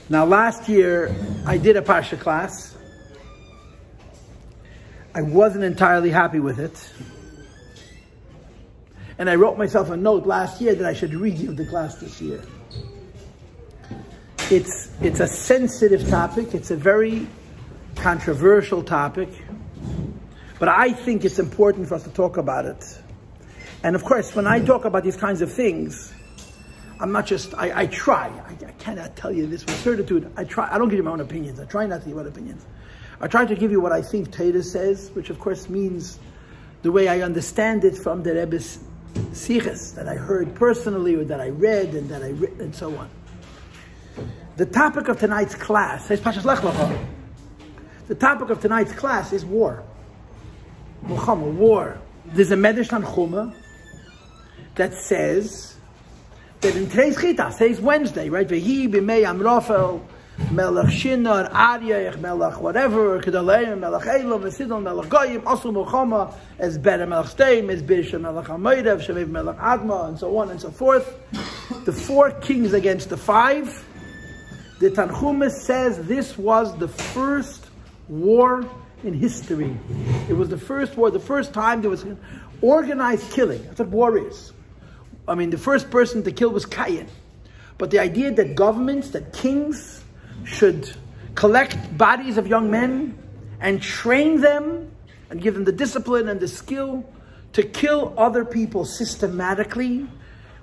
Now, last year, I did a Parsha class. I wasn't entirely happy with it. And I wrote myself a note last year that I should redo the class this year. It's a sensitive topic. It's a very controversial topic. But I think it's important for us to talk about it. And of course, when I talk about these kinds of things, I'm not just, I try. I cannot tell you this with certitude. I don't give you my own opinions. I try not to give my own opinions. I try to give you what I think Torah says, which of course means the way I understand it from the Rebbe's Siches that I heard personally or that I read and that I written and so on. The topic of tonight's class is Parsha Lech Lecha. The topic of tonight's class is war. War. There's a Medrash Tanchuma that says that in today's Chita, today's Wednesday, right? Vehi b'mei Amrafel, Melech Shinar, Aryech, Melech whatever, Kedaleim, Melech Elam, Mesidon, Melech Goyim, Asu Melchama, as better Melech Steim, as Birsha Melech Hamoidev, Shemev Melech Adma, and so on and so forth. The 4 kings against the 5. The Tanchuma says this was the first war in history. It was the first war, the first time there was organized killing. That's what war is. I mean, the first person to kill was Cain. But the idea that governments, that kings should collect bodies of young men and train them and give them the discipline and the skill to kill other people systematically,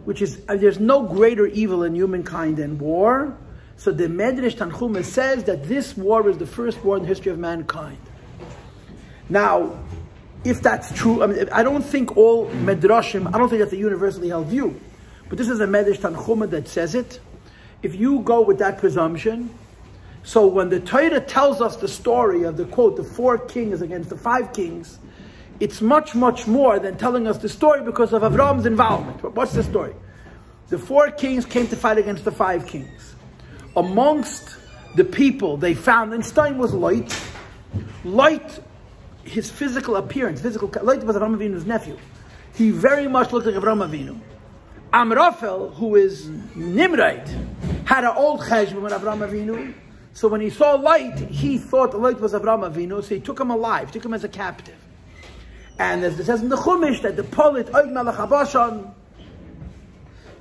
which is, there's no greater evil in humankind than war. So the Medrash Tanchuma says that this war is the first war in the history of mankind. Now, if that's true, I mean, I don't think all Medrashim, I don't think that's a universally held view. But this is a Medrash Tanchuma that says it. If you go with that presumption, so when the Torah tells us the story of the quote, the 4 kings against the 5 kings, it's much, much more than telling us the story because of Avram's involvement. But what's the story? The 4 kings came to fight against the 5 kings. Amongst the people they found, and Stein was Light. Light, his physical appearance, Light was Avraham Avinu's nephew. He very much looked like Avraham Avinu. Amrafel, who is Nimrod, had an old cheshbon with Avraham Avinu. So when he saw Light, he thought Light was Avraham Avinu, so he took him alive, took him as a captive. And as it says in the Chumash, that the Polit, Og Melech HaBashan,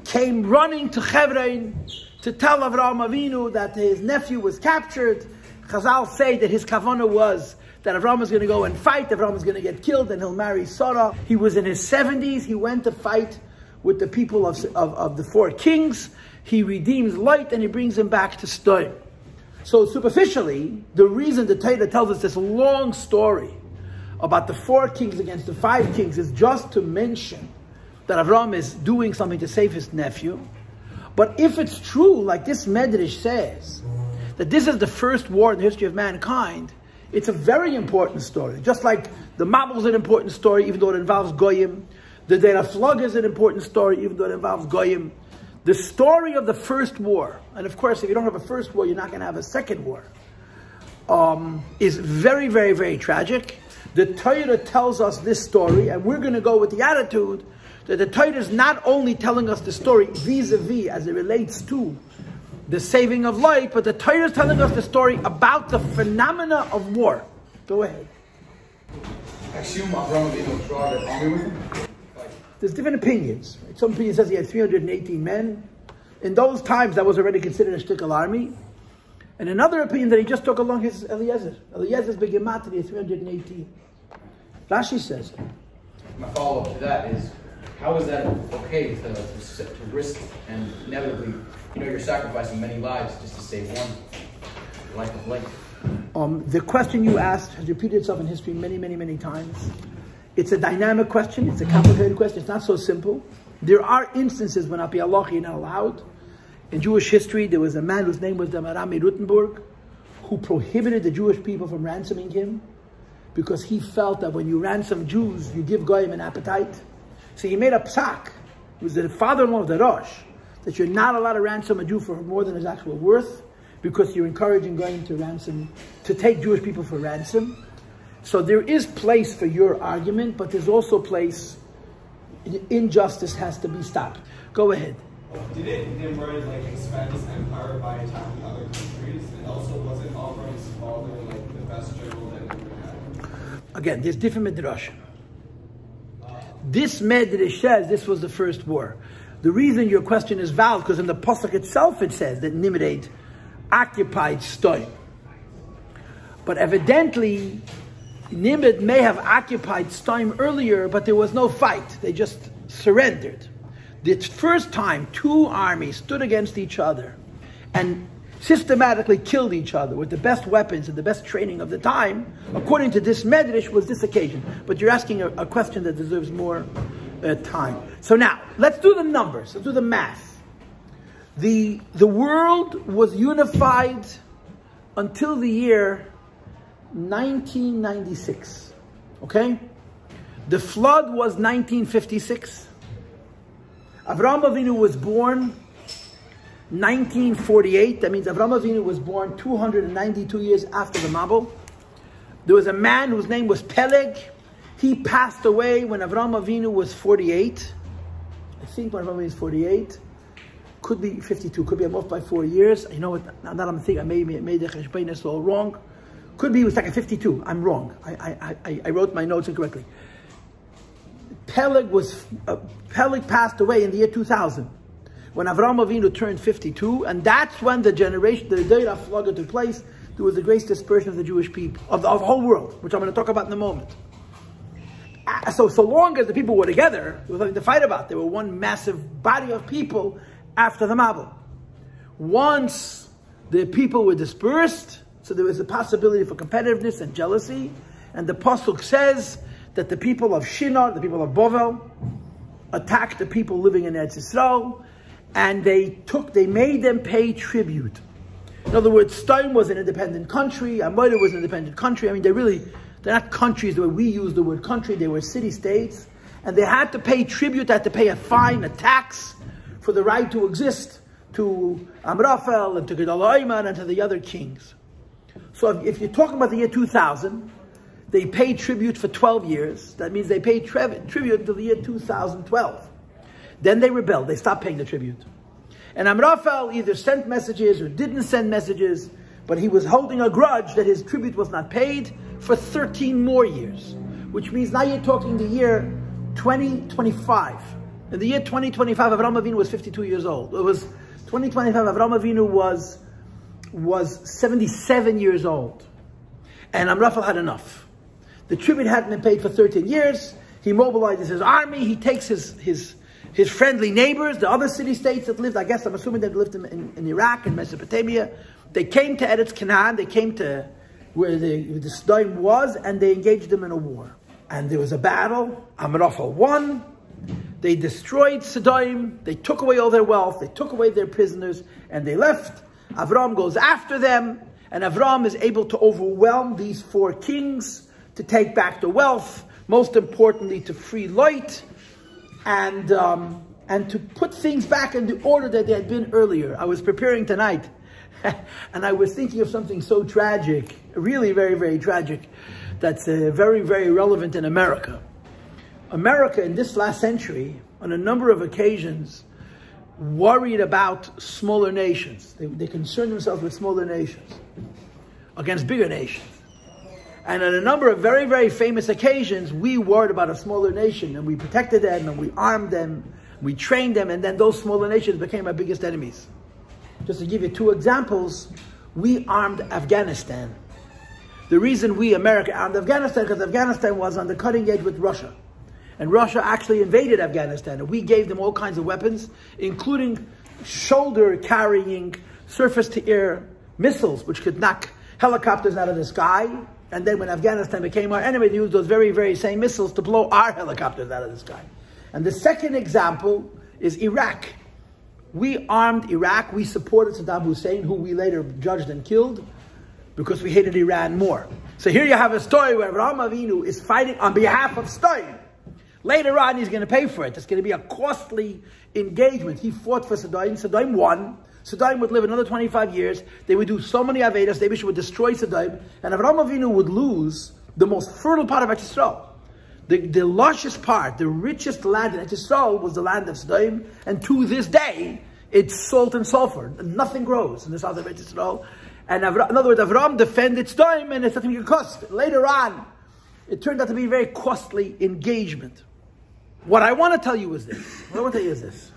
came running to Hebron to tell Avraham Avinu that his nephew was captured. Chazal say that his kavanah was that Avraham was going to go and fight, Avraham was going to get killed, and he'll marry Sarah. He was in his 70s, he went to fight with the people of the 4 kings. He redeems Light and he brings him back to Stein. So superficially, the reason the Torah tells us this long story about the 4 kings against the 5 kings is just to mention that Avraham is doing something to save his nephew. But if it's true, like this Medrash says, that this is the first war in the history of mankind, it's a very important story. Just like the Mabel is an important story, even though it involves Goyim. The Dera Flug is an important story, even though it involves Goyim. The story of the first war, and of course, if you don't have a first war, you're not going to have a second war, is very, very, very tragic. The Torah tells us this story, and we're going to go with the attitude that the Torah is not only telling us the story vis-a-vis as it relates to the saving of life, but the Torah is telling us the story about the phenomena of war. Go ahead. There's different opinions. Some opinion says he had 318 men. In those times, that was already considered a shtickle army. And another opinion that he just took along his Eliezer. Eliezer's begematria 318. Rashi says. My follow-up to that is, how is that okay to risk and inevitably, you're sacrificing many lives just to save one life of life? The question you asked has repeated itself in history many, many, many times. It's a dynamic question. It's a complicated question. It's not so simple. There are instances when Api Allah you're not allowed. In Jewish history, there was a man whose name was the Marami Rutenburg, who prohibited the Jewish people from ransoming him because he felt that when you ransom Jews, you give Goyim an appetite. So he made a psak, he was the father-in-law of the Rosh, that you're not allowed to ransom a Jew for more than his actual worth because you're encouraging Goyim to take Jewish people for ransom. So there is place for your argument, but there's also place injustice has to be stopped. Go ahead. Didn't Nimrod expand his empire by attacking other countries? And also, wasn't Avram's father the best general that Nimrod had? Again, there's different midrashim. This medrash says this was the first war. The reason your question is valid, because in the pasuk itself it says that Nimrod occupied Stoim. But evidently, Nimrod may have occupied Stoim earlier, but there was no fight. They just surrendered. The first time two armies stood against each other and systematically killed each other with the best weapons and the best training of the time, according to this medrash, was this occasion. But you're asking a question that deserves more time. So now, let's do the numbers. Let's do the math. The world was unified until the year 1996. Okay? The flood was 1956. Avraham Avinu was born 1948. That means Avraham Avinu was born 292 years after the Mabul. There was a man whose name was Peleg. He passed away when Avraham Avinu was 48. I think when Avraham Avinu was 48. Could be 52. Could be I'm off by 4 years. You know what? Now that I'm thinking, I made the cheshbon all wrong. Could be it was like a 52. I'm wrong. I wrote my notes incorrectly. Peleg passed away in the year 2000, when Avraham Avinu turned 52, and that's when the Deira Flood took place. There was the great dispersion of the Jewish people, of the whole world, which I'm going to talk about in a moment. So long as the people were together, there was nothing to fight about. There were one massive body of people after the Mabul. Once the people were dispersed, so there was a possibility for competitiveness and jealousy, and the Pasuk says that the people of Shinar, the people of Bovel, attacked the people living in Eretz Yisrael, and they made them pay tribute. In other words, Stoim was an independent country, Amoyda was an independent country. I mean, they're not countries the way we use the word country, they were city-states, and they had to pay tribute, they had to pay a fine, a tax, for the right to exist to Amraphel and to Gedal Ha'omer and to the other kings. So if you're talking about the year 2000, they paid tribute for 12 years. That means they paid tribute until the year 2012. Then they rebelled. They stopped paying the tribute. And Amraphel either sent messages or didn't send messages, but he was holding a grudge that his tribute was not paid for 13 more years, which means now you're talking the year 2025. In the year 2025, Avraham Avinu was 52 years old. It was 2025, Avraham Avinu was 77 years old. And Amraphel had enough. The tribute hadn't been paid for 13 years. He mobilizes his army. He takes his friendly neighbors, the other city-states that lived, I'm assuming they lived in Iraq and Mesopotamia. They came to Eretz Canaan. They came to where the Sodom was, and they engaged them in a war. And there was a battle. Amraphel won. They destroyed Sodom. They took away all their wealth. They took away their prisoners, and they left. Avram goes after them, and Avram is able to overwhelm these 4 kings, to take back the wealth, most importantly to free Lot, and to put things back in the order that they had been earlier. I was preparing tonight, and I was thinking of something so tragic, really very, very tragic, that's very, very relevant in America. America in this last century, on a number of occasions, worried about smaller nations. They concerned themselves with smaller nations against bigger nations. And on a number of very, very famous occasions, we worried about a smaller nation, and we protected them, and we armed them, we trained them, and then those smaller nations became our biggest enemies. Just to give you 2 examples, we armed Afghanistan. The reason we, America, armed Afghanistan, because Afghanistan was on the cutting edge with Russia. And Russia actually invaded Afghanistan, and we gave them all kinds of weapons, including shoulder-carrying surface-to-air missiles, which could knock helicopters out of the sky. And then when Afghanistan became our enemy, they used those very, very same missiles to blow our helicopters out of the sky. And the second example is Iraq. We armed Iraq. We supported Saddam Hussein, who we later judged and killed, because we hated Iran more. So here you have a story where Avraham Avinu is fighting on behalf of Sodom. Later on, he's going to pay for it. It's going to be a costly engagement. He fought for Sodom. Sodom won. Sodom would live another 25 years. They would do so many Avedas. They would destroy Sodom. And Avraham Avinu would lose the most fertile part of Eretz Yisrael. The lushest part, the richest land in Eretz Yisrael was the land of Sodom, and to this day, it's salt and sulfur. Nothing grows in the south of Eretz Yisrael. And in other words, Avram defended Sodom, and it's nothing you can cost. Later on, it turned out to be a very costly engagement. What I want to tell you is this.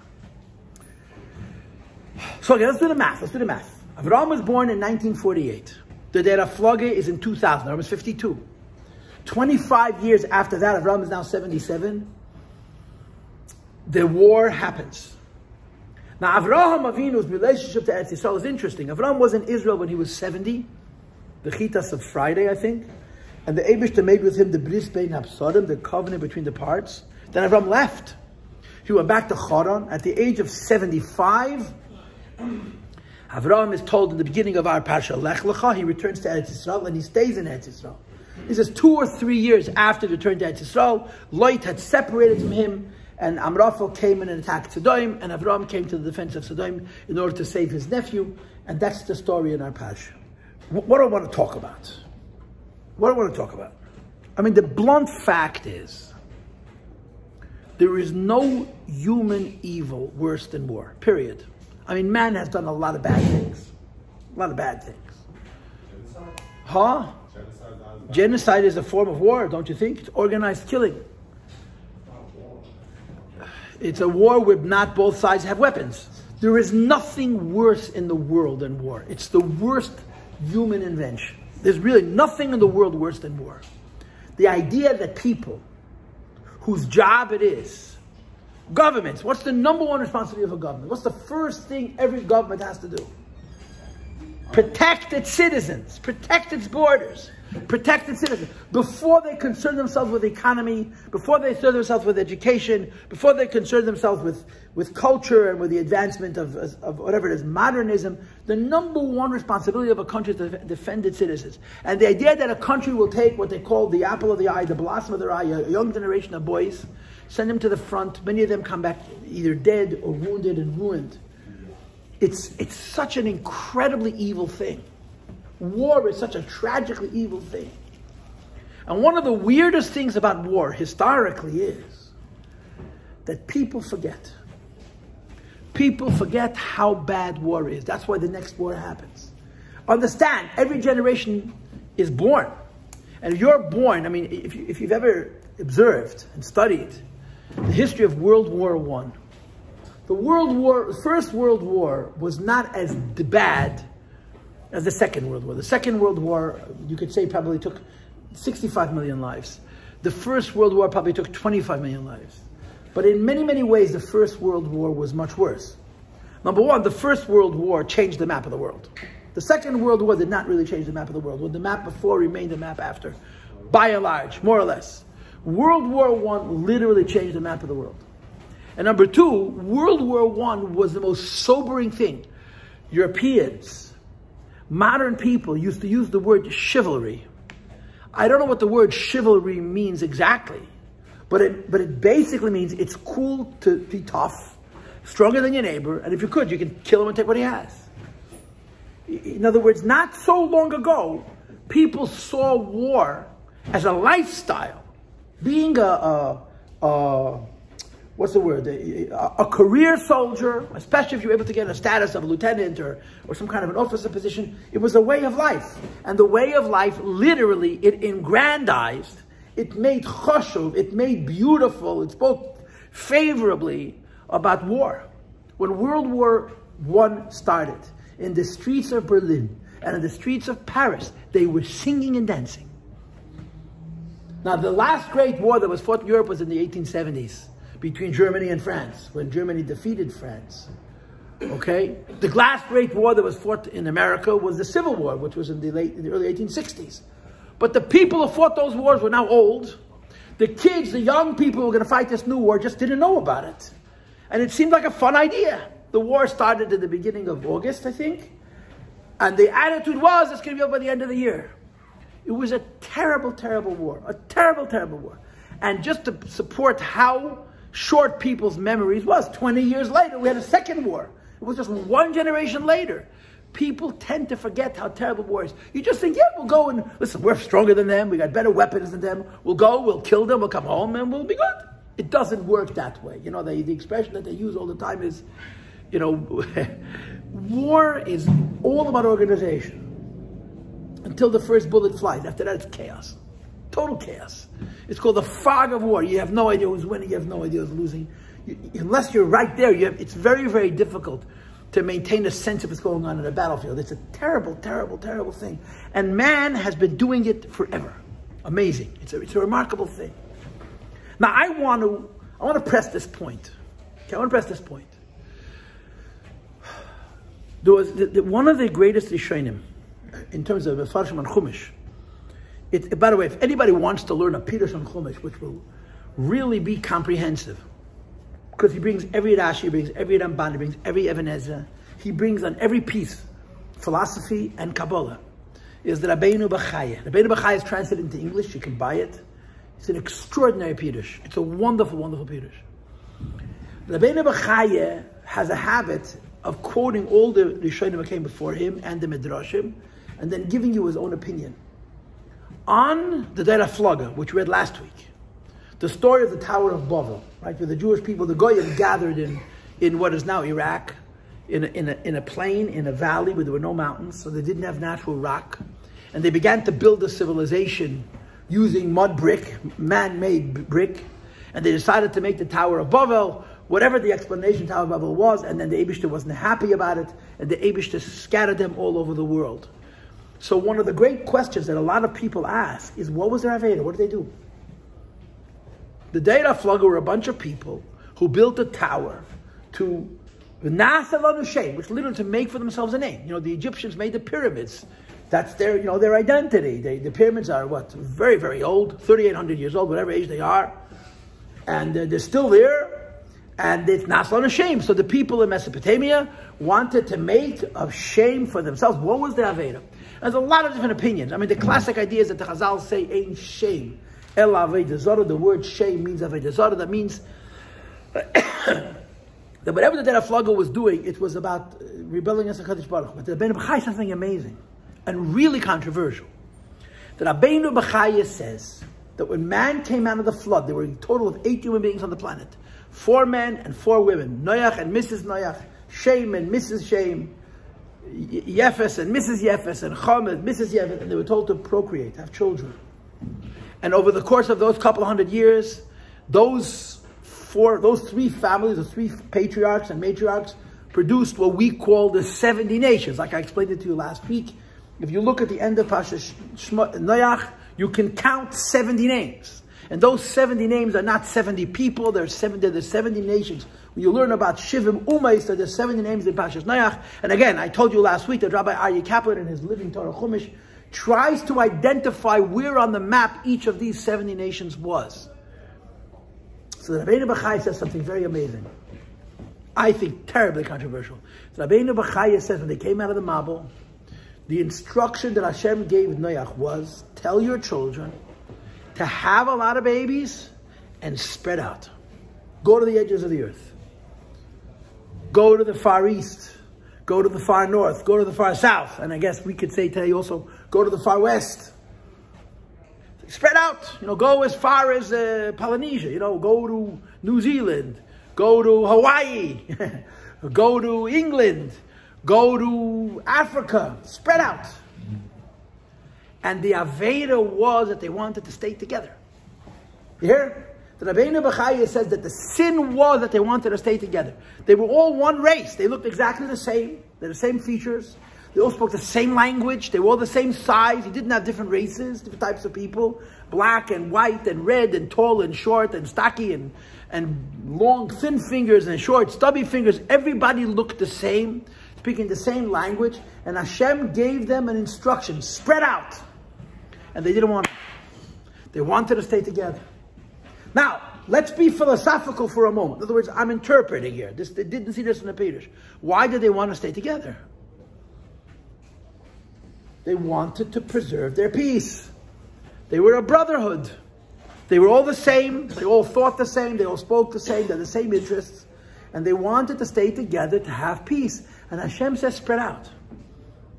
So again, let's do the math. Avram was born in 1948. The date of Flage is in 2000. Avram was 52. 25 years after that, Avram is now 77. The war happens. Now, Avraham Avinu's relationship to Eretz Yisrael is interesting. Avram was in Israel when he was 70, the Chitas of Friday, I think. And the Eibishter made with him the Bris Bein Hapsadim, the covenant between the parts. Then Avram left. He went back to Haran. At the age of 75, Avram is told in the beginning of our Parsha, Lech Lecha, he returns to Eretz Yisrael, and he stays in Eretz Yisrael. He says 2 or 3 years after the return to Eretz Yisrael, Lot had separated from him, and Amraphel came in and attacked Sodom, and Avram came to the defense of Sodom in order to save his nephew, and that's the story in our Parsha. What do I want to talk about? I mean, the blunt fact is, there is no human evil worse than war, period. I mean, man has done a lot of bad things. Huh? Genocide is a form of war, don't you think? It's organized killing. It's a war where not both sides have weapons. There is nothing worse in the world than war. It's the worst human invention. There's really nothing in the world worse than war. The idea that people whose job it is, governments, what's the number one responsibility of a government? What's the first thing every government has to do? Protect its citizens, protect its borders, protect its citizens. Before they concern themselves with the economy, before they concern themselves with education, before they concern themselves with culture and with the advancement of whatever it is, modernism, the number one responsibility of a country is to defend its citizens. And the idea that a country will take what they call the apple of the eye, the blossom of their eye, a young generation of boys, send them to the front, many of them come back either dead or wounded and ruined. It's such an incredibly evil thing. War is such a tragically evil thing. And one of the weirdest things about war, historically, is that people forget. People forget how bad war is. That's why the next war happens. Understand, every generation is born. And if you're born, I mean, if you've ever observed and studied the history of World War I, the First World War was not as bad as the Second World War. The Second World War, you could say, probably took 65 million lives. The First World War probably took 25 million lives. But in many, many ways, the First World War was much worse. Number one, the First World War changed the map of the world. The Second World War did not really change the map of the world. Well, the map before remained the map after, by and large, more or less. World War I literally changed the map of the world. And number two, World War I was the most sobering thing. Europeans, modern people used to use the word chivalry. I don't know what the word chivalry means exactly, but it basically means it's cool to be tough, stronger than your neighbor, and if you could, you can kill him and take what he has. In other words, not so long ago, people saw war as a lifestyle. Being what's the word? A career soldier, especially if you're able to get a status of a lieutenant or some kind of an officer position, it was a way of life. And the way of life, literally, it aggrandized, it made choshuv, it made beautiful, it spoke favorably about war. When World War I started, in the streets of Berlin and in the streets of Paris, they were singing and dancing. Now, the last great war that was fought in Europe was in the 1870s. Between Germany and France, when Germany defeated France. Okay? The last great war that was fought in America was the Civil War, which was in the early 1860s. But the people who fought those wars were now old. The kids, the young people who were going to fight this new war just didn't know about it. And it seemed like a fun idea. The war started at the beginning of August, I think. And the attitude was, it's going to be over by the end of the year. It was a terrible, terrible war. A terrible, terrible war. And just to support how short people's memories was, 20 years later, we had a second war. It was just one generation later. People tend to forget how terrible war is. You just think, yeah, we'll go and, listen, we're stronger than them, we got better weapons than them, we'll go, we'll kill them, we'll come home, and we'll be good. It doesn't work that way. You know, the expression that they use all the time is, you know, war is all about organization. Until the first bullet flies. After that, it's chaos. Total chaos. It's called the fog of war. You have no idea who's winning, you have no idea who's losing. Unless you're right there, it's very, very difficult to maintain a sense of what's going on in a battlefield. It's a terrible, terrible, terrible thing. And man has been doing it forever. Amazing. It's a remarkable thing. Now, I want to press this point. Okay, I want to press this point. There was one of the greatest Rishonim in terms of Parsha and Chumash. By the way, if anybody wants to learn a Pirush on Chumash, which will really be comprehensive, because he brings every Rashi, he brings every Ramban, he brings every Even Ezra, he brings on every piece philosophy and Kabbalah, is the Rabbeinu B'chaya. Rabbeinu B'chaya is translated into English, you can buy it. It's an extraordinary Pirush. It's a wonderful, wonderful Pirush. Rabbeinu B'chaya has a habit of quoting all the Rishonim who came before him and the Midrashim, and then giving you his own opinion. On the Torah Flaga, which we read last week, the story of the Tower of Babel, right, where the Jewish people, the Goyim, gathered in what is now Iraq, in a plain, in a valley where there were no mountains, so they didn't have natural rock, and they began to build a civilization using mud brick, man-made brick, and they decided to make the Tower of Babel, whatever the explanation Tower of Babel was, and then the Eibishter wasn't happy about it, and the Eibishter scattered them all over the world. So one of the great questions that a lot of people ask is, what was their Aveda? What did they do? The Deira Flaga were a bunch of people who built a tower to Nasav Shem, which literally to make for themselves a name. You know, the Egyptians made the pyramids. That's their, you know, their identity. The pyramids are what? Very, very old, 3,800 years old, whatever age they are. And they're still there. And it's Nasav Shem. So the people in Mesopotamia wanted to make a shame for themselves. What was their Aveda? There's a lot of different opinions. I mean, the classic idea is that the Chazal say, ain't shame. El Aveda Zarah, the word shame means Aveda Zarah. That means that whatever the Torah Flaga was doing, it was about rebelling against the Kadosh Baruch Hu. But the Rabbeinu B'chaya says something amazing and really controversial. The Rabbeinu B'chaya says that when man came out of the flood, there were a total of 8 human beings on the planet. 4 men and 4 women. Noach and Mrs. Noach, Shem and Mrs. Shem, Yefes and Mrs. Yefes, and Cham and Mrs. Yefes, and they were told to procreate, have children. And over the course of those couple 100 years, those 3 families, the 3 patriarchs and matriarchs, produced what we call the 70 nations. Like I explained it to you last week. If you look at the end of Parsha Noach, you can count 70 names. And those 70 names are not 70 people, they're the 70 nations. When you learn about Shivim Umayis, there are 70 names in Parsha Noach. And again, I told you last week that Rabbi Aryeh Kaplan in his Living Torah Chumash tries to identify where on the map each of these 70 nations was. So the Rabbeinu B'chaya says something very amazing. I think terribly controversial. So Rabbeinu B'chaya says when they came out of the Mabul, the instruction that Hashem gave Noach was, tell your children to have a lot of babies and spread out. Go to the edges of the earth. Go to the far east. Go to the far north. Go to the far south. And I guess we could say today also, go to the far west. Spread out. You know, go as far as Polynesia. You know, go to New Zealand. Go to Hawaii. Go to England. Go to Africa. Spread out. And the Aveda was that they wanted to stay together. You hear? The Rabbeinu B'chaya says that the sin was that they wanted to stay together. They were all one race. They looked exactly the same. They had the same features. They all spoke the same language. They were all the same size. You didn't have different races, different types of people. Black and white and red and tall and short and stocky and long, thin fingers and short, stubby fingers. Everybody looked the same, speaking the same language. And Hashem gave them an instruction, spread out. And they didn't want it. They wanted to stay together. Now, let's be philosophical for a moment. In other words, I'm interpreting here. They didn't see this in the Pirush. Why did they want to stay together? They wanted to preserve their peace. They were a brotherhood. They were all the same. They all thought the same. They all spoke the same. They had the same interests. And they wanted to stay together to have peace. And Hashem says, spread out.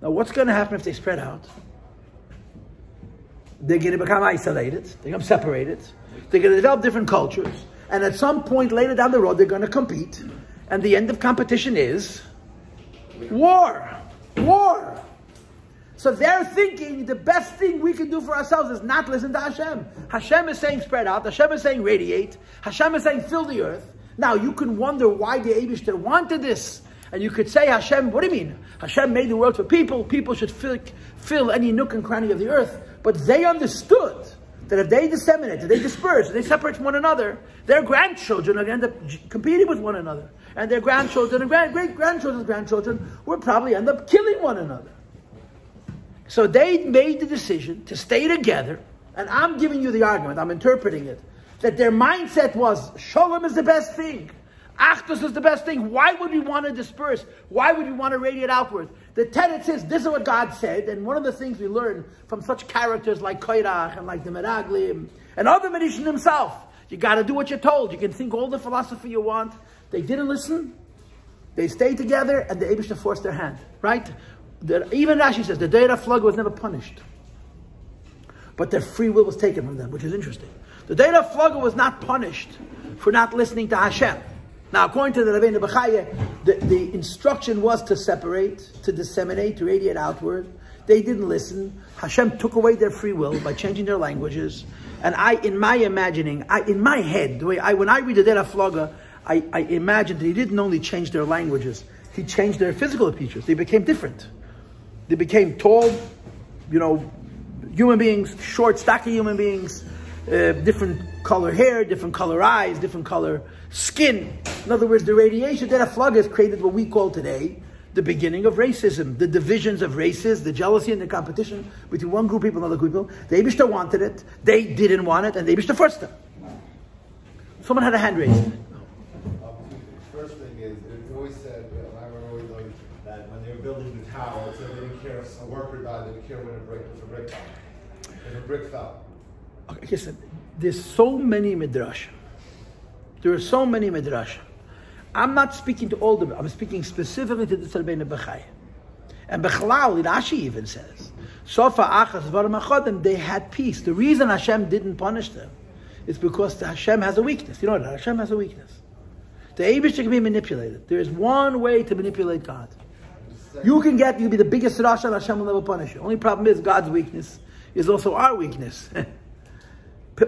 Now, what's going to happen if they spread out? They're going to become isolated. They're going to become separated. They're going to develop different cultures. And at some point later down the road, they're going to compete. And the end of competition is war. War. So they're thinking the best thing we can do for ourselves is not listen to Hashem. Hashem is saying spread out. Hashem is saying radiate. Hashem is saying fill the earth. Now you can wonder why the Eibishter wanted this. And you could say Hashem, what do you mean? Hashem made the world for people. People should fill any nook and cranny of the earth. But they understood that if they disseminate, if they disperse, if they separate from one another, their grandchildren are going to end up competing with one another. And their grandchildren and great-grandchildren's grandchildren will probably end up killing one another. So they made the decision to stay together, and I'm giving you the argument, I'm interpreting it, that their mindset was, Shalom is the best thing. Achdus is the best thing. Why would we want to disperse? Why would we want to radiate outward? The tenet says, this is what God said, and one of the things we learn from such characters like Koirach and like the Meraglim, and other Medicine himself, you got to do what you're told. You can think all the philosophy you want. They didn't listen. They stayed together, and the Eibishter forced their hand, right? Even Rashi says, the Deira Flug was never punished. But their free will was taken from them, which is interesting. The Deira Flug was not punished for not listening to Hashem. Now, according to the Rabbeinu B'chaya, the instruction was to separate, to disseminate, to radiate outward. They didn't listen. Hashem took away their free will by changing their languages. And in my imagining, in my head, when I read the Deira Flug, I imagine that he didn't only change their languages, he changed their physical features. They became different. They became tall, human beings, short, stocky human beings, different color hair, different color eyes, different color skin. In other words, the radiation that a flood has created what we call today the beginning of racism, the divisions of races, the jealousy and the competition between one group of people and another group of people. The Eibishter wanted it, they didn't want it, and the Eibishter forced them. Someone had a hand raised. The first thing is, it always said, I always learned that when they were building the tower, it said they didn't care if a worker died, they didn't care when a brick fell. If a brick fell. Okay, listen, there's so many midrash. There are so many midrash. I'm not speaking to all of them. I'm speaking specifically to the Rabbeinu B'chaya. And Bechlal, Rashi even says, Sofa achas varam achodim, they had peace. The reason Hashem didn't punish them is because Hashem has a weakness. You know what? Hashem has a weakness. The Eibishter can be manipulated. There is one way to manipulate God. You can be the biggest Rasha and Hashem will never punish you. Only problem is God's weakness is also our weakness.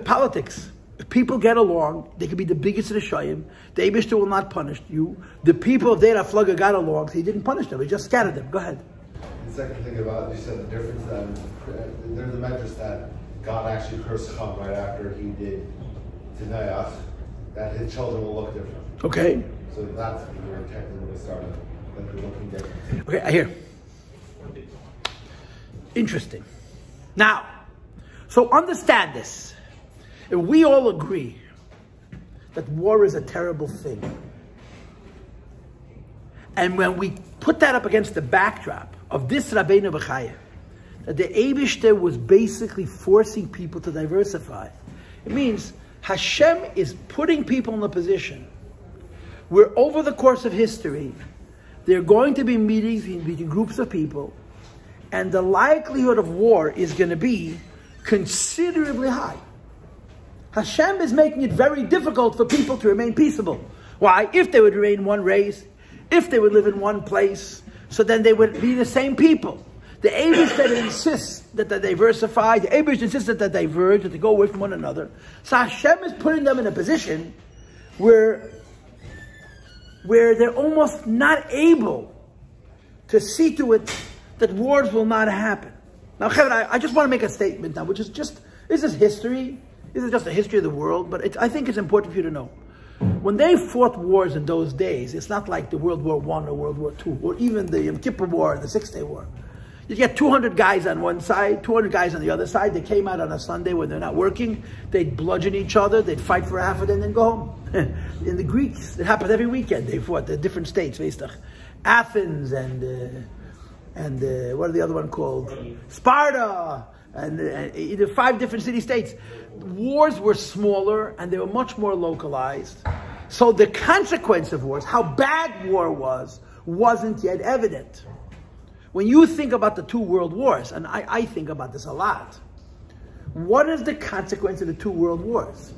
Politics. If people get along, they can be the biggest Rishayim. The Eibishter will not punish you. The people of Deira Flugga got along, so he didn't punish them. He just scattered them. Go ahead. The second thing about, you said the difference that there's a medrash that God actually cursed Chum right after he did to Noach, that his children will look different. Okay. So that's where technically we started, that they're looking different. Okay, I hear. Interesting. Now, so understand this. If we all agree that war is a terrible thing, and when we put that up against the backdrop of this Rabbeinu B'chaya, that the Eibishter was basically forcing people to diversify, it means Hashem is putting people in a position where over the course of history, there are going to be meetings between groups of people, and the likelihood of war is going to be considerably high. Hashem is making it very difficult for people to remain peaceable. Why? If they would remain one race, if they would live in one place, so then they would be the same people. The Eibishter insists that they diversify, the Eibishter insists that they diverge, that they go away from one another. So Hashem is putting them in a position where they're almost not able to see to it that wars will not happen. Now, I just want to make a statement now, which is just, this is history. This is just the history of the world, but I think it's important for you to know. When they fought wars in those days, it's not like the World War I or World War II, or even the Yom Kippur War, the Six-Day War. You get 200 guys on one side, 200 guys on the other side. They came out on a Sunday when they're not working. They'd bludgeon each other. They'd fight for half a day and then go home. In the Greeks, it happened every weekend. They fought the different states, Athens and what are the other one called? Sparta. And either 5 different city-states. Wars were smaller and they were much more localized. So the consequence of wars, how bad war was, wasn't yet evident. when you think about the two world wars, and I think about this a lot, what is the consequence of the two world wars?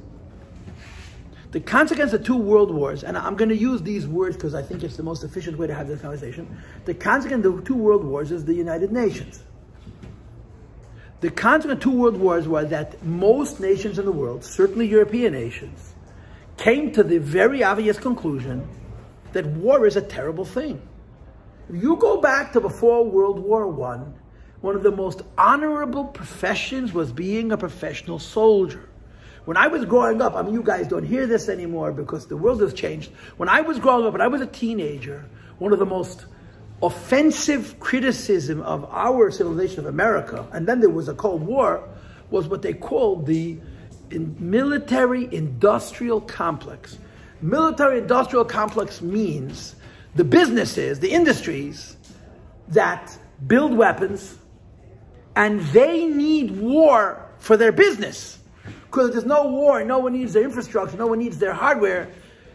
The consequence of two world wars, and I'm going to use these words because I think it's the most efficient way to have this conversation. The consequence of the two world wars is the United Nations. The consequence of two world wars was that most nations in the world, certainly European nations, came to the very obvious conclusion that war is a terrible thing. If you go back to before World War I, one of the most honorable professions was being a professional soldier. When I was growing up, I mean, you guys don't hear this anymore because the world has changed. When I was growing up, when I was a teenager, one of the most offensive criticism of our civilization of America, and then there was a Cold War, was what they called the military-industrial complex. Military-industrial complex means the businesses, the industries that build weapons, and they need war for their business. Because if there's no war, no one needs their infrastructure, no one needs their hardware.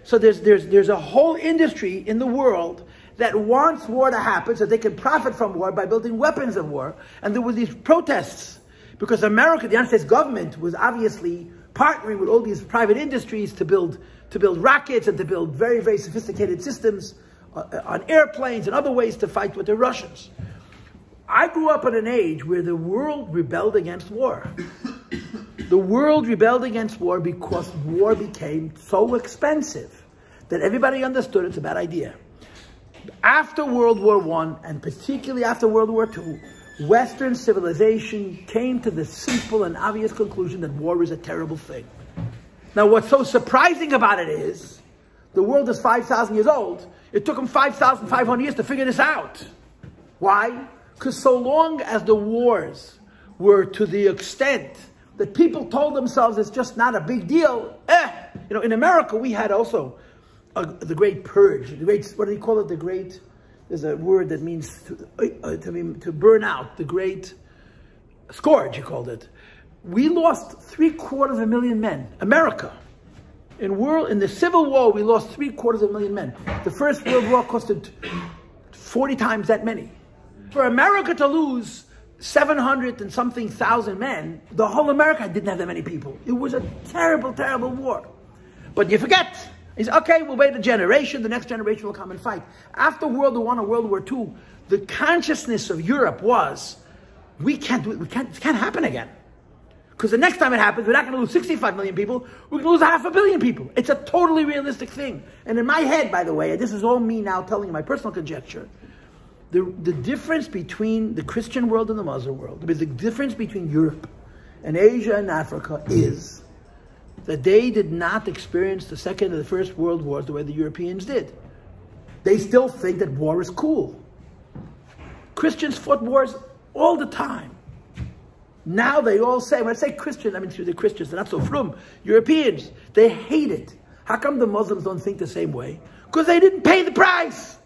So there's a whole industry in the world that wants war to happen so they can profit from war by building weapons of war. And there were these protests because America, the United States government, was obviously partnering with all these private industries to build rockets and to build very, very sophisticated systems on airplanes and other ways to fight with the Russians. I grew up in an age where the world rebelled against war. The world rebelled against war because war became so expensive that everybody understood it's a bad idea. After World War I, and particularly after World War II, Western civilization came to the simple and obvious conclusion that war is a terrible thing. Now, what's so surprising about it is, the world is 5,000 years old. It took them 5,500 years to figure this out. Why? Because so long as the wars were to the extent that people told themselves it's just not a big deal, you know, in America we had also the Great Purge, the great, what do you call it? The Great, there's a word that means to burn out, the Great Scourge, you called it. We lost 750,000 men, America. In the Civil War, we lost 750,000 men. The First World War costed 40 times that many. For America to lose 700 and something thousand men, the whole America didn't have that many people. It was a terrible, terrible war. But you forget. He said, okay, we'll wait a generation, the next generation will come and fight. After World War I and World War II, the consciousness of Europe was, it can't happen again. Because the next time it happens, we're not going to lose 65 million people, we're going to lose 500 million people. It's a totally realistic thing. And in my head, by the way, and this is all me now telling you my personal conjecture, the difference between the Christian world and the Muslim world, the difference between Europe and Asia and Africa is that they did not experience the Second and the First World Wars the way the Europeans did. They still think that war is cool. Christians fought wars all the time. Now they all say, when I say Christian, I mean the Christians, they're not so frum. Europeans, they hate it. How come the Muslims don't think the same way? Because they didn't pay the price.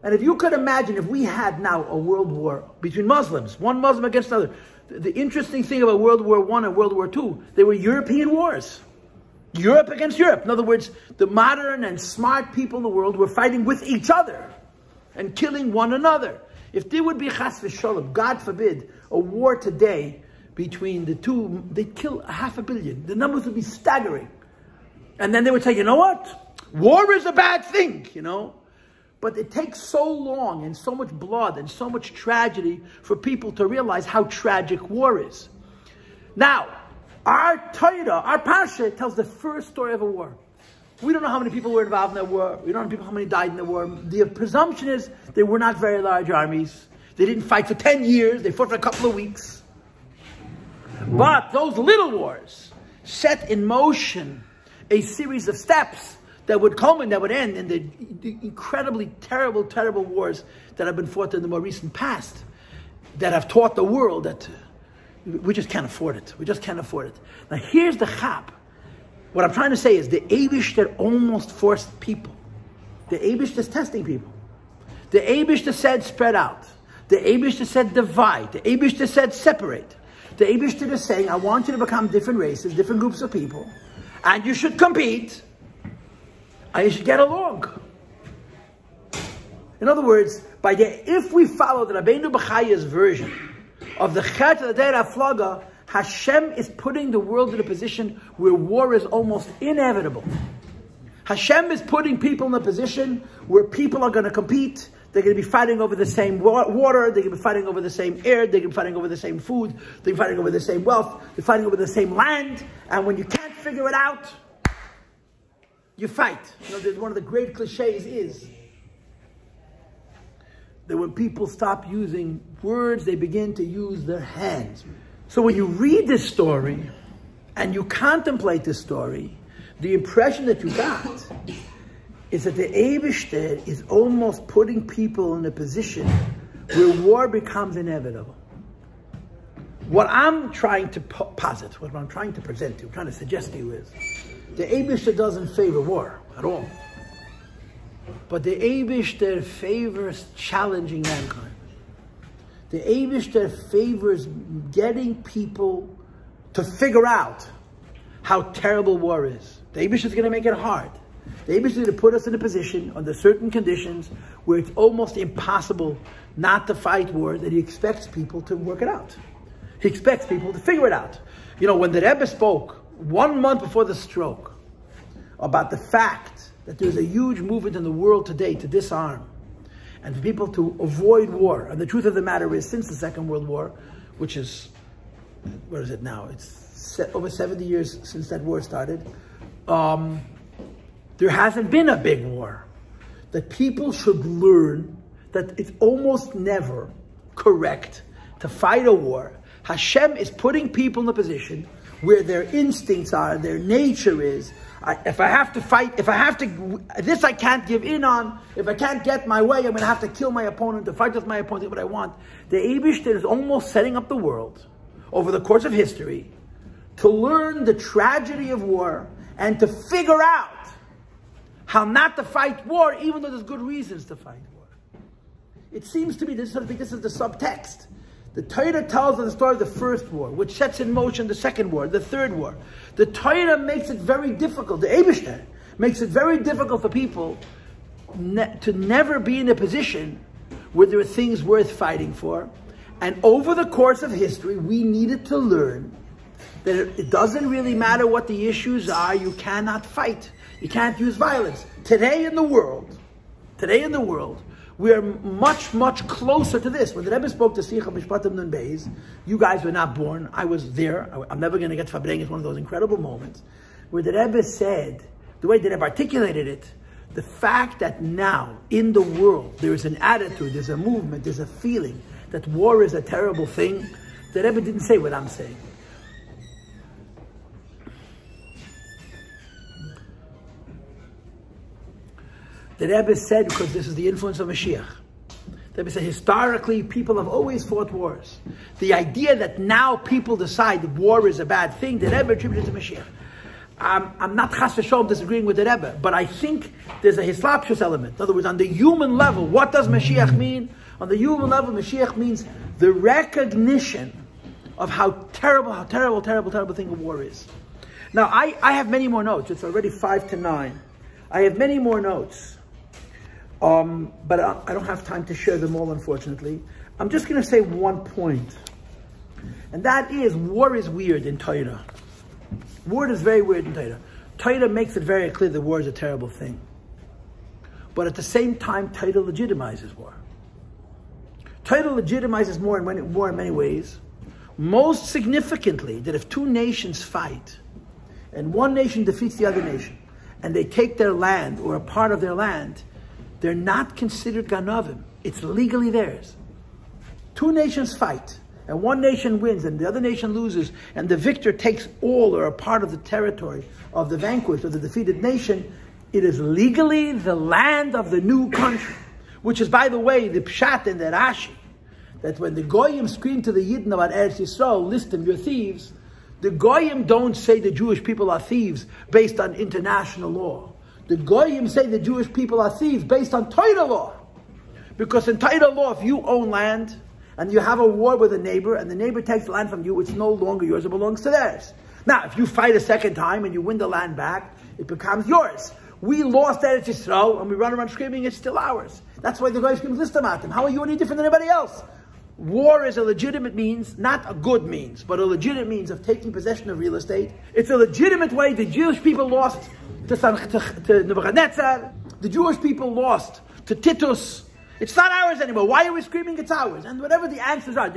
And if you could imagine if we had now a world war between Muslims, one Muslim against another. The interesting thing about World War I and World War II, they were European wars. Europe against Europe. In other words, the modern and smart people in the world were fighting with each other and killing one another. If there would be chas v'sholem, God forbid, a war today between the two, they'd kill 500 million. The numbers would be staggering. And then they would say, you know what? War is a bad thing, you know. But it takes so long and so much blood and so much tragedy for people to realize how tragic war is. Now, our Torah, our Parsha, tells the first story of a war. We don't know how many people were involved in that war. We don't know how many died in the war. The presumption is they were not very large armies. They didn't fight for 10 years. They fought for a couple of weeks. But those little wars set in motion a series of steps that would culminate, that would end in the incredibly terrible, terrible wars that have been fought in the more recent past, that have taught the world that we just can't afford it. We just can't afford it. Now here's the chap. What I'm trying to say is the Eibishter almost forced people. The Eibishter is testing people. The Eibishter said spread out. The Eibishter said divide. The Eibishter said separate. The Eibishter is saying, I want you to become different races, different groups of people, and you should compete. I should get along. In other words, if we follow the Rabbeinu Bechaya's version of the Chet of the Deir HaFlaga, Hashem is putting the world in a position where war is almost inevitable. Hashem is putting people in a position where people are going to compete. They're going to be fighting over the same water. They're going to be fighting over the same air. They're going to be fighting over the same food. They're fighting over the same wealth. They're fighting over the same land. And when you can't figure it out, you fight. One of the great cliches is that when people stop using words, they begin to use their hands. So when you read this story and you contemplate this story, the impression that you got is that the Eibishter is almost putting people in a position where war becomes inevitable. What I'm trying to posit, what I'm trying to present to you, trying to suggest to you is, the Eibishter doesn't favor war at all. But the Eibishter favors challenging mankind. The Eibishter favors getting people to figure out how terrible war is. The Eibishter is going to make it hard. The Eibishter is going to put us in a position under certain conditions where it's almost impossible not to fight war, that he expects people to work it out. He expects people to figure it out. You know, when the Rebbe spoke 1 month before the stroke about the fact that there's a huge movement in the world today to disarm and for people to avoid war. And the truth of the matter is, since the Second World War, which is, what is it now? It's over 70 years since that war started. There hasn't been a big war. That people should learn that it's almost never correct to fight a war. Hashem is putting people in a position where their instincts are, their nature is, if I have to fight, this I can't give in on. If I can't get my way, I'm going to have to kill my opponent, to fight with my opponent, what I want. The Eibishter is almost setting up the world over the course of history to learn the tragedy of war and to figure out how not to fight war, even though there's good reasons to fight war. It seems to me, this is the subtext. The Torah tells us the story of the first war, which sets in motion the second war, the third war. The Torah makes it very difficult, the Eibishter makes it very difficult for people to never be in a position where there are things worth fighting for. And over the course of history, we needed to learn that it doesn't really matter what the issues are, you cannot fight. You can't use violence. Today in the world, we are much, much closer to this. When the Rebbe spoke to Sicha Mishpatim Nun Beis, you guys were not born. I was there. I'm never going to get Fabreng. It's one of those incredible moments where the Rebbe said, the way the Rebbe articulated it, the fact that now in the world there is an attitude, there's a movement, there's a feeling that war is a terrible thing. The Rebbe didn't say what I'm saying. The Rebbe said, because this is the influence of Mashiach, the Rebbe said, historically, people have always fought wars. The idea that now people decide that war is a bad thing, the Rebbe attributed to Mashiach. I'm not chas v'sholom disagreeing with the Rebbe, but I think there's a hislapshus element. In other words, on the human level, what does Mashiach mean? On the human level, Mashiach means the recognition of how terrible thing a war is. Now, I have many more notes. It's already 5 to 9. I have many more notes. But I don't have time to share them all, unfortunately. I'm just going to say one point. And that is, war is weird in Torah. War is very weird in Torah. Torah makes it very clear that war is a terrible thing. But at the same time, Torah legitimizes war. Torah legitimizes war in many ways. Most significantly, that if two nations fight, and one nation defeats the other nation, and they take their land, or a part of their land, they're not considered ganavim. It's legally theirs. Two nations fight, and one nation wins, and the other nation loses, and the victor takes all or a part of the territory of the vanquished or the defeated nation. It is legally the land of the new country, which is, by the way, the pshat and the Rashi, that when the goyim scream to the Yidden about Eretz Yisrael, list them, you're thieves, the goyim don't say the Jewish people are thieves based on international law. The goyim say the Jewish people are thieves based on Torah law. Because in Torah law, if you own land and you have a war with a neighbor and the neighbor takes land from you, it's no longer yours, it belongs to theirs. Now, if you fight a second time and you win the land back, it becomes yours. We lost Eretz Yisrael and we run around screaming, it's still ours. That's why the guys can list them at them. How are you any different than anybody else? War is a legitimate means, not a good means, but a legitimate means of taking possession of real estate. It's a legitimate way the Jewish people lost to Nebuchadnezzar. The Jewish people lost to Titus. It's not ours anymore. Why are we screaming it's ours? And whatever the answers are,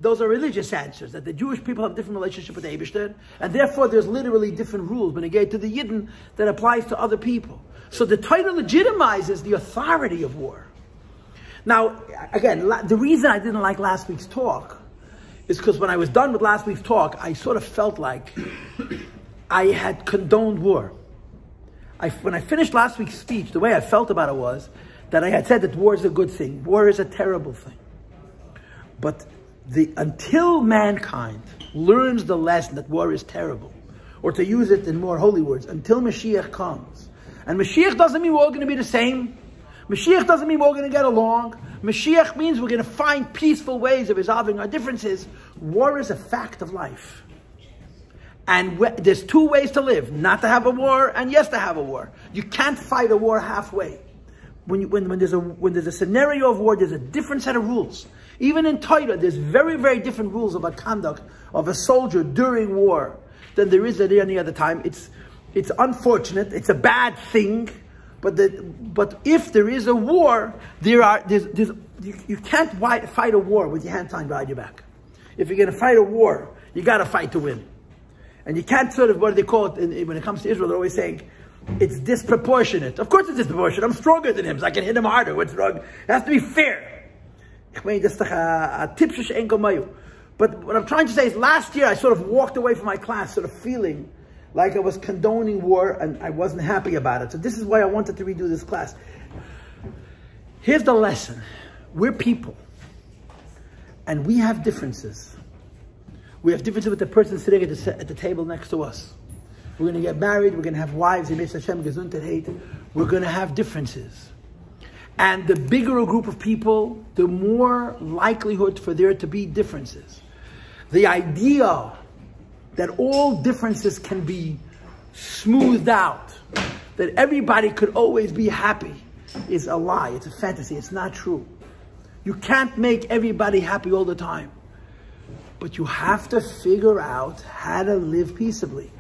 those are religious answers, that the Jewish people have a different relationship with the Eibishter, and therefore there's literally different rules when it gets to the Yidden that applies to other people. So the Torah legitimizes the authority of war. Now, again, the reason I didn't like last week's talk is because when I was done with last week's talk, I sort of felt like I had condoned war. When I finished last week's speech, the way I felt about it was that I had said that war is a good thing. War is a terrible thing. But until mankind learns the lesson that war is terrible, or to use it in more holy words, until Mashiach comes. And Mashiach doesn't mean we're all going to be the same. Mashiach doesn't mean we're all going to get along. Mashiach means we're going to find peaceful ways of resolving our differences. War is a fact of life. And there's two ways to live: not to have a war, and yes to have a war. You can't fight a war halfway. When there's a scenario of war, there's a different set of rules. Even in Torah, there's very, very different rules about conduct of a soldier during war than there is at any other time. It's unfortunate. It's a bad thing. But if there is a war, you can't fight a war with your hands tied behind your back. If you're going to fight a war, you got to fight to win. And you can't sort of, what do they call it, when it comes to Israel, they're always saying, it's disproportionate. Of course it's disproportionate. I'm stronger than him, so I can hit him harder. What's wrong? It has to be fair. But what I'm trying to say is, last year I sort of walked away from my class sort of feeling like I was condoning war and I wasn't happy about it. So this is why I wanted to redo this class. Here's the lesson. We're people. And we have differences. We have differences with the person sitting at the table next to us. We're going to get married. We're going to have wives. We're going to have differences. And the bigger a group of people, the more likelihood for there to be differences. The idea that all differences can be smoothed out, that everybody could always be happy, is a lie. It's a fantasy. It's not true. You can't make everybody happy all the time. But you have to figure out how to live peaceably.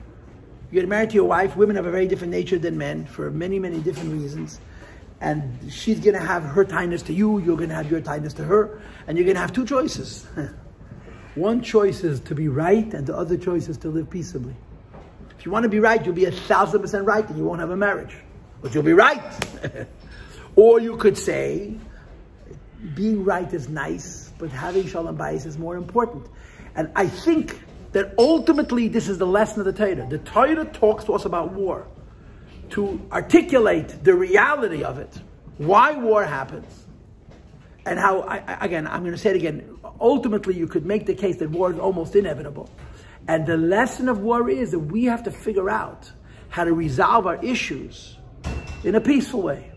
You get married to your wife. Women have a very different nature than men for many, many different reasons. And she's going to have her kindness to you. You're going to have your kindness to her. And you're going to have two choices. One choice is to be right, and the other choice is to live peaceably. If you want to be right, you'll be 1,000% right, and you won't have a marriage. But you'll be right. Or you could say, being right is nice, but having shalom bayis is more important. And I think that ultimately this is the lesson of the Torah. The Torah talks to us about war, to articulate the reality of it, why war happens, and how, again, I'm going to say it again, ultimately you could make the case that war is almost inevitable. And the lesson of war is that we have to figure out how to resolve our issues in a peaceful way,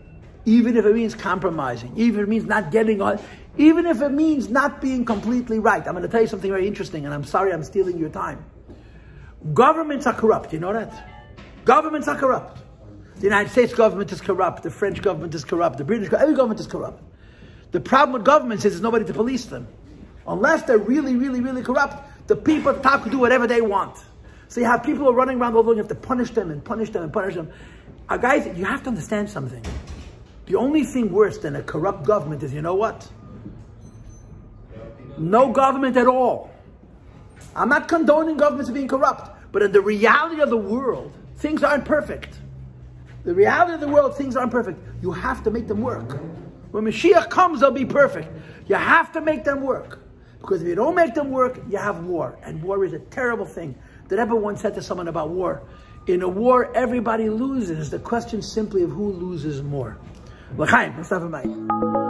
even if it means compromising, even if it means not getting on, even if it means not being completely right. I'm going to tell you something very interesting, and I'm sorry I'm stealing your time. Governments are corrupt, you know that? Governments are corrupt. The United States government is corrupt, the French government is corrupt, the British government, every government is corrupt. The problem with governments is there's nobody to police them. Unless they're really, really, really corrupt, the people at the top can do whatever they want. So you have people who are running around all over, you have to punish them and punish them and punish them. Guys, you have to understand something. The only thing worse than a corrupt government is, you know what? No government at all. I'm not condoning governments being corrupt, but in the reality of the world, things aren't perfect. The reality of the world, things aren't perfect. You have to make them work. When Mashiach comes, they'll be perfect. You have to make them work. Because if you don't make them work, you have war. And war is a terrible thing. The Rebbe once said to someone about war, in a war, everybody loses. The question simply of who loses more. L'chaim, let's have a mic.